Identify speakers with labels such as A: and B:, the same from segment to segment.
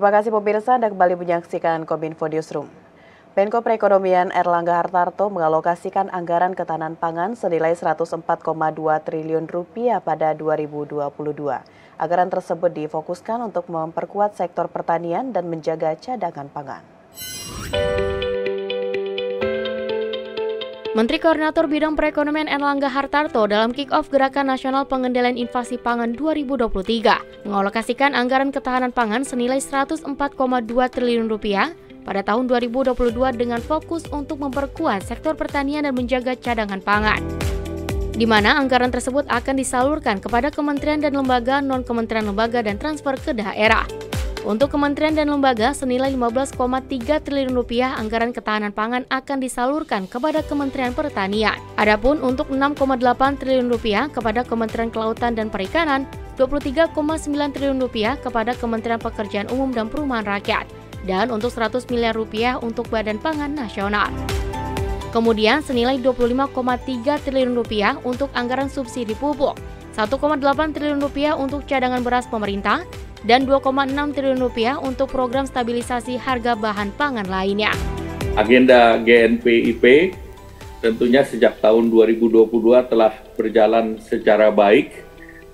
A: Terima kasih pemirsa, Anda kembali menyaksikan Kominfo Newsroom. Menko Perekonomian Erlangga Hartarto mengalokasikan anggaran ketahanan pangan senilai Rp104,2 triliun pada 2022. Anggaran tersebut difokuskan untuk memperkuat sektor pertanian dan menjaga cadangan pangan.
B: Menteri Koordinator Bidang Perekonomian Erlangga Hartarto dalam kick-off Gerakan Nasional Pengendalian Inflasi Pangan 2023 mengalokasikan anggaran ketahanan pangan senilai Rp104,2 triliun pada tahun 2022 dengan fokus untuk memperkuat sektor pertanian dan menjaga cadangan pangan. Di mana anggaran tersebut akan disalurkan kepada kementerian dan lembaga, non-kementerian lembaga, dan transfer ke daerah. Untuk kementerian dan lembaga senilai Rp15,3 triliun anggaran ketahanan pangan akan disalurkan kepada Kementerian Pertanian. Adapun untuk Rp6,8 triliun kepada Kementerian Kelautan dan Perikanan, Rp23,9 triliun kepada Kementerian Pekerjaan Umum dan Perumahan Rakyat, dan untuk Rp100 miliar untuk Badan Pangan Nasional. Kemudian senilai Rp25,3 triliun untuk anggaran subsidi pupuk, Rp1,8 triliun untuk cadangan beras pemerintah, dan Rp2,6 triliun untuk program stabilisasi harga bahan pangan lainnya.
C: Agenda GNPIP tentunya sejak tahun 2022 telah berjalan secara baik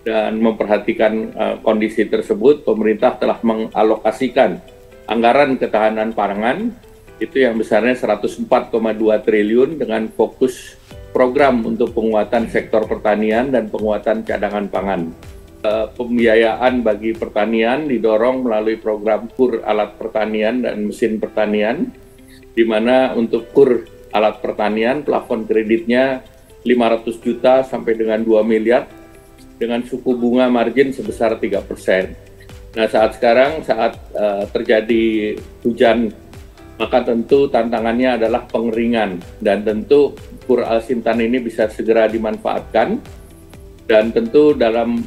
C: dan memperhatikan kondisi tersebut. Pemerintah telah mengalokasikan anggaran ketahanan pangan itu yang besarnya Rp104,2 triliun dengan fokus program untuk penguatan sektor pertanian dan penguatan cadangan pangan. Pembiayaan bagi pertanian didorong melalui program KUR alat pertanian dan mesin pertanian, di mana untuk KUR alat pertanian plafon kreditnya 500 juta sampai dengan 2 miliar dengan suku bunga margin sebesar 3%. Nah, saat terjadi hujan, maka tentu tantangannya adalah pengeringan, dan tentu KUR Alsintan ini bisa segera dimanfaatkan. Dan tentu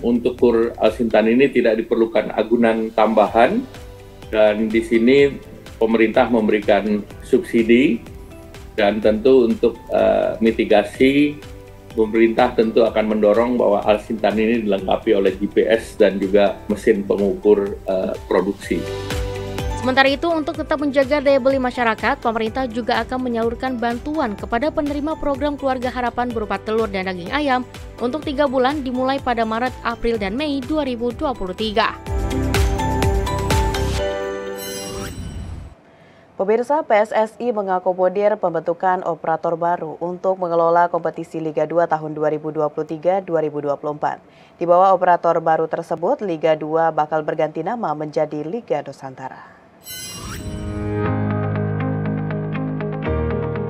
C: untuk KUR Alsintan ini tidak diperlukan agunan tambahan, dan di sini pemerintah memberikan subsidi, dan tentu untuk mitigasi pemerintah tentu akan mendorong bahwa Alsintan ini dilengkapi oleh GPS dan juga mesin pengukur produksi.
B: Sementara itu, untuk tetap menjaga daya beli masyarakat, pemerintah juga akan menyalurkan bantuan kepada penerima program Keluarga Harapan berupa telur dan daging ayam untuk 3 bulan dimulai pada Maret, April, dan Mei 2023.
A: Pemirsa, PSSI mengakomodir pembentukan operator baru untuk mengelola kompetisi Liga 2 tahun 2023-2024. Di bawah operator baru tersebut, Liga 2 bakal berganti nama menjadi Liga Nusantara.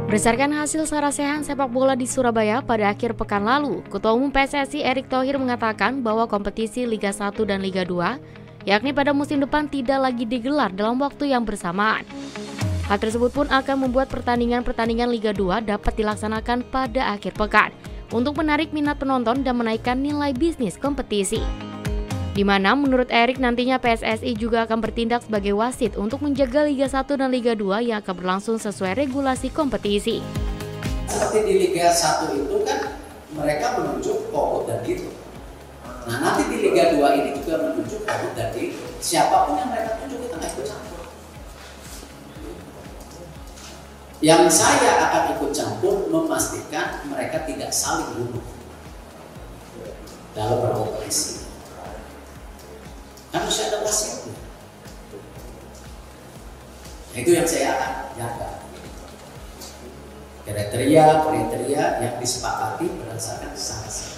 B: Berdasarkan hasil sarasehan sepak bola di Surabaya pada akhir pekan lalu, Ketua Umum PSSI Erick Thohir mengatakan bahwa kompetisi Liga 1 dan Liga 2, yakni pada musim depan tidak lagi digelar dalam waktu yang bersamaan. Hal tersebut pun akan membuat pertandingan-pertandingan Liga 2 dapat dilaksanakan pada akhir pekan untuk menarik minat penonton dan menaikkan nilai bisnis kompetisi. Di mana menurut Erick nantinya PSSI juga akan bertindak sebagai wasit untuk menjaga Liga 1 dan Liga 2 yang akan berlangsung sesuai regulasi kompetisi.
D: Seperti di Liga 1 itu kan mereka menunjuk Kohut dan Dirut. Nah, nanti di Liga 2 ini juga menunjuk Kohut dan Dirut. Siapapun yang mereka tunjuk kita nggak ikut campur. Yang saya akan ikut campur memastikan mereka tidak saling bunuh dalam berkompetisi. Harus ada wasitnya. Itu yang saya akan jaga. Kriteria yang disepakati berdasarkan sanksi.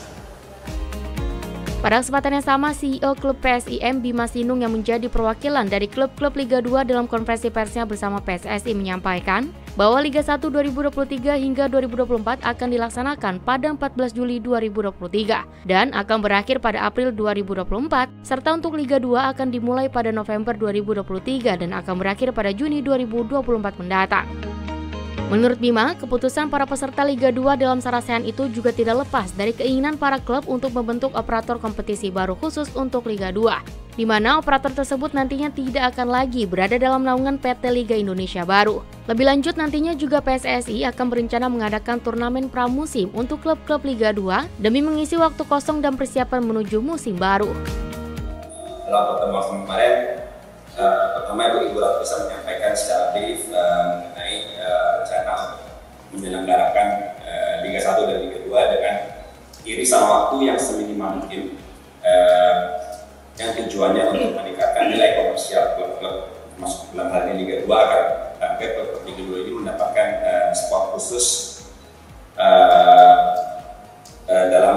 B: Pada kesempatan yang sama, CEO klub PSIM Bima Sinung yang menjadi perwakilan dari klub-klub Liga 2 dalam konferensi persnya bersama PSSI menyampaikan bahwa Liga 1 2023 hingga 2024 akan dilaksanakan pada 14 Juli 2023 dan akan berakhir pada April 2024, serta untuk Liga 2 akan dimulai pada November 2023 dan akan berakhir pada Juni 2024 mendatang. Menurut Bima, keputusan para peserta Liga 2 dalam sarasehan itu juga tidak lepas dari keinginan para klub untuk membentuk operator kompetisi baru khusus untuk Liga 2, di mana operator tersebut nantinya tidak akan lagi berada dalam naungan PT Liga Indonesia Baru. Lebih lanjut, nantinya juga PSSI akan berencana mengadakan turnamen pramusim untuk klub-klub Liga 2 demi mengisi waktu kosong dan persiapan menuju musim baru.
E: Dalam pertemuan kemarin, Pertama Ibu Ratu bisa menyampaikan secara brief mengenai rencana menyelenggarakan Liga 1 dan Liga 2 dengan irisan waktu yang seminimal mungkin, yang tujuannya untuk meningkatkan nilai komersial klub-klub masuk dalam hal ini Liga 2 agar klub Liga 2 ini mendapatkan spot khusus dalam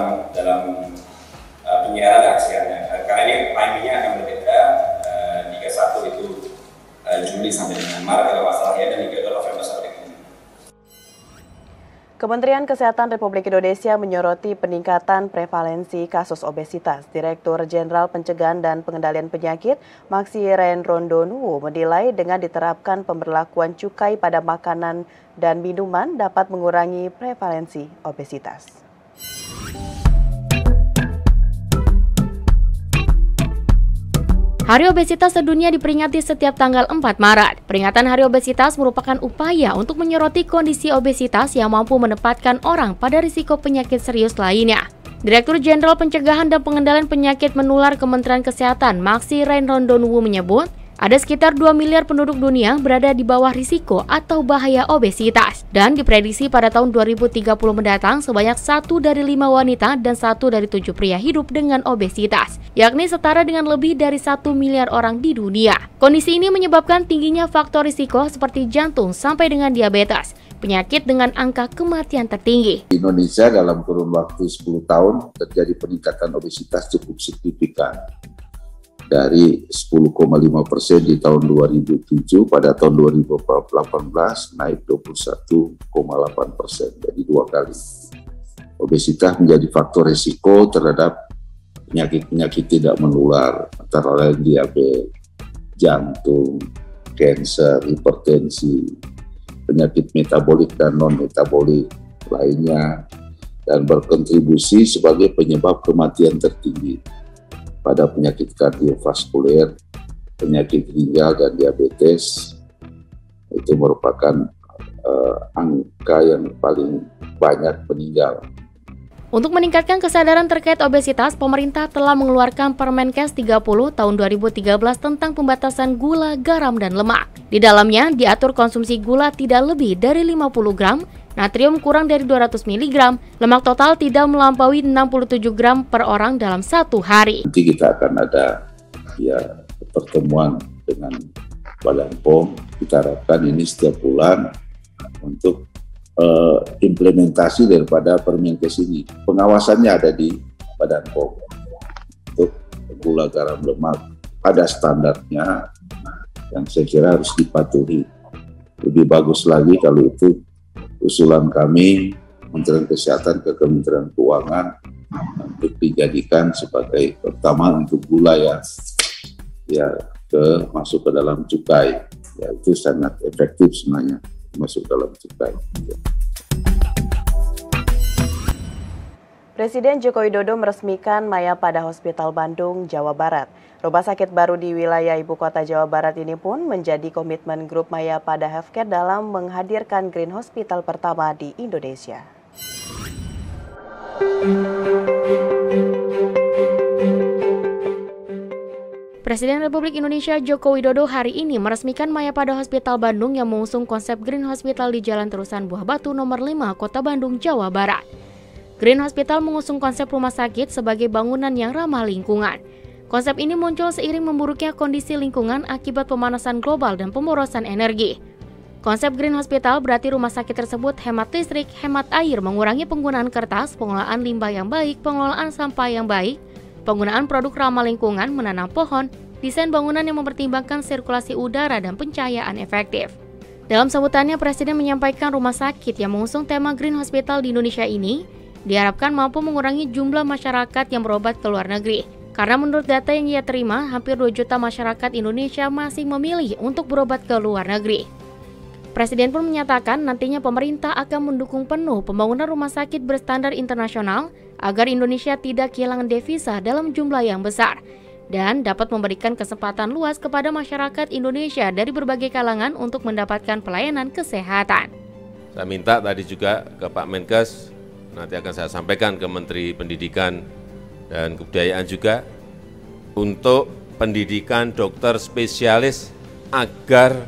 E: penyiaran aksiannya. Karena ini timingnya akan berbeda. Liga 1 itu Juli sampai dengan Maret kalau masalahnya, dan Liga 2 November sampai dengan Juni.
A: Kementerian Kesehatan Republik Indonesia menyoroti peningkatan prevalensi kasus obesitas. Direktur Jenderal Pencegahan dan Pengendalian Penyakit, Maksi Ren Rondonuwu, menilai dengan diterapkan pemberlakuan cukai pada makanan dan minuman dapat mengurangi prevalensi obesitas.
B: Hari Obesitas Sedunia diperingati setiap tanggal 4 Maret. Peringatan Hari Obesitas merupakan upaya untuk menyoroti kondisi obesitas yang mampu menempatkan orang pada risiko penyakit serius lainnya. Direktur Jenderal Pencegahan dan Pengendalian Penyakit Menular Kementerian Kesehatan, Maksi Ren Rondonuwu, menyebut ada sekitar 2 miliar penduduk dunia berada di bawah risiko atau bahaya obesitas. Dan diprediksi pada tahun 2030 mendatang sebanyak 1 dari 5 wanita dan 1 dari 7 pria hidup dengan obesitas, yakni setara dengan lebih dari 1 miliar orang di dunia. Kondisi ini menyebabkan tingginya faktor risiko seperti jantung sampai dengan diabetes, penyakit dengan angka kematian tertinggi.
F: Di Indonesia dalam kurun waktu 10 tahun terjadi peningkatan obesitas cukup signifikan. Dari 10,5% di tahun 2007 pada tahun 2018 naik 21,8%, jadi 2 kali. Obesitas menjadi faktor risiko terhadap penyakit-penyakit tidak menular, antara lain diabetes, jantung, kanker, hipertensi, penyakit metabolik dan non-metabolik lainnya, dan berkontribusi sebagai penyebab kematian tertinggi pada penyakit kardiovaskuler, penyakit ginjal, dan diabetes. Itu merupakan angka yang paling banyak meninggal.
B: Untuk meningkatkan kesadaran terkait obesitas, pemerintah telah mengeluarkan Permenkes 30 tahun 2013 tentang pembatasan gula, garam, dan lemak. Di dalamnya diatur konsumsi gula tidak lebih dari 50 gram, natrium kurang dari 200 mg, lemak total tidak melampaui 67 gram per orang dalam 1 hari.
F: Nanti kita akan ada pertemuan dengan Badan POM, kita harapkan ini setiap bulan untuk implementasi daripada Permenkes ini. Pengawasannya ada di Badan POM. Untuk gula, garam, lemak ada standarnya yang saya kira harus dipatuhi. Lebih bagus lagi kalau itu usulan kami Kementerian Kesehatan ke Kementerian Keuangan untuk dijadikan sebagai pertama untuk gula masuk ke dalam cukai. Ya, itu sangat efektif sebenarnya masuk dalam cukai.
A: Presiden Joko Widodo meresmikan Mayapada Hospital Bandung, Jawa Barat. Rumah sakit baru di wilayah ibu kota Jawa Barat ini pun menjadi komitmen grup Mayapada Healthcare dalam menghadirkan Green Hospital pertama di Indonesia.
B: Presiden Republik Indonesia Joko Widodo hari ini meresmikan Mayapada Hospital Bandung yang mengusung konsep Green Hospital di Jalan Terusan Buah Batu nomor 5, Kota Bandung, Jawa Barat. Green Hospital mengusung konsep rumah sakit sebagai bangunan yang ramah lingkungan. Konsep ini muncul seiring memburuknya kondisi lingkungan akibat pemanasan global dan pemborosan energi. Konsep Green Hospital berarti rumah sakit tersebut hemat listrik, hemat air, mengurangi penggunaan kertas, pengelolaan limbah yang baik, pengelolaan sampah yang baik, penggunaan produk ramah lingkungan, menanam pohon, desain bangunan yang mempertimbangkan sirkulasi udara dan pencahayaan efektif. Dalam sambutannya, Presiden menyampaikan rumah sakit yang mengusung tema Green Hospital di Indonesia ini diharapkan mampu mengurangi jumlah masyarakat yang berobat ke luar negeri. Karena menurut data yang ia terima, hampir 2 juta masyarakat Indonesia masih memilih untuk berobat ke luar negeri. Presiden pun menyatakan nantinya pemerintah akan mendukung penuh pembangunan rumah sakit berstandar internasional agar Indonesia tidak kehilangan devisa dalam jumlah yang besar dan dapat memberikan kesempatan luas kepada masyarakat Indonesia dari berbagai kalangan untuk mendapatkan pelayanan kesehatan.
G: Saya minta tadi juga ke Pak Menkes, nanti akan saya sampaikan ke Menteri Pendidikan dan Kebudayaan juga, untuk pendidikan dokter spesialis agar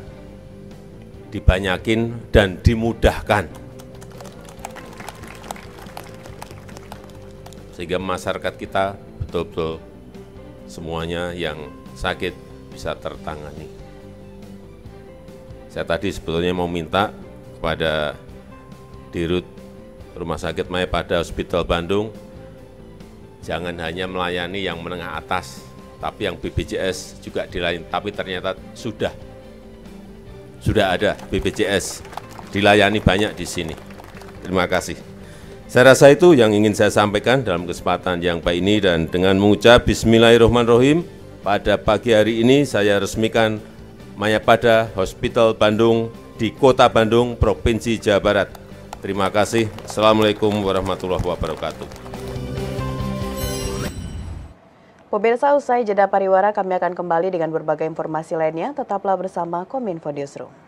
G: dibanyakin dan dimudahkan. Sehingga masyarakat kita betul-betul semuanya yang sakit bisa tertangani. Saya tadi sebetulnya mau minta kepada Dirut Rumah Sakit Mayapada Hospital Bandung, jangan hanya melayani yang menengah atas, tapi yang BPJS juga dilayani. Tapi ternyata sudah ada BPJS, dilayani banyak di sini. Terima kasih. Saya rasa itu yang ingin saya sampaikan dalam kesempatan yang baik ini, dan dengan mengucap Bismillahirrahmanirrahim, pada pagi hari ini saya resmikan Mayapada Hospital Bandung di Kota Bandung, Provinsi Jawa Barat. Terima kasih. Assalamualaikum warahmatullahi wabarakatuh.
A: Pemirsa, usai jeda pariwara kami akan kembali dengan berbagai informasi lainnya. Tetaplah bersama Kominfo Newsroom.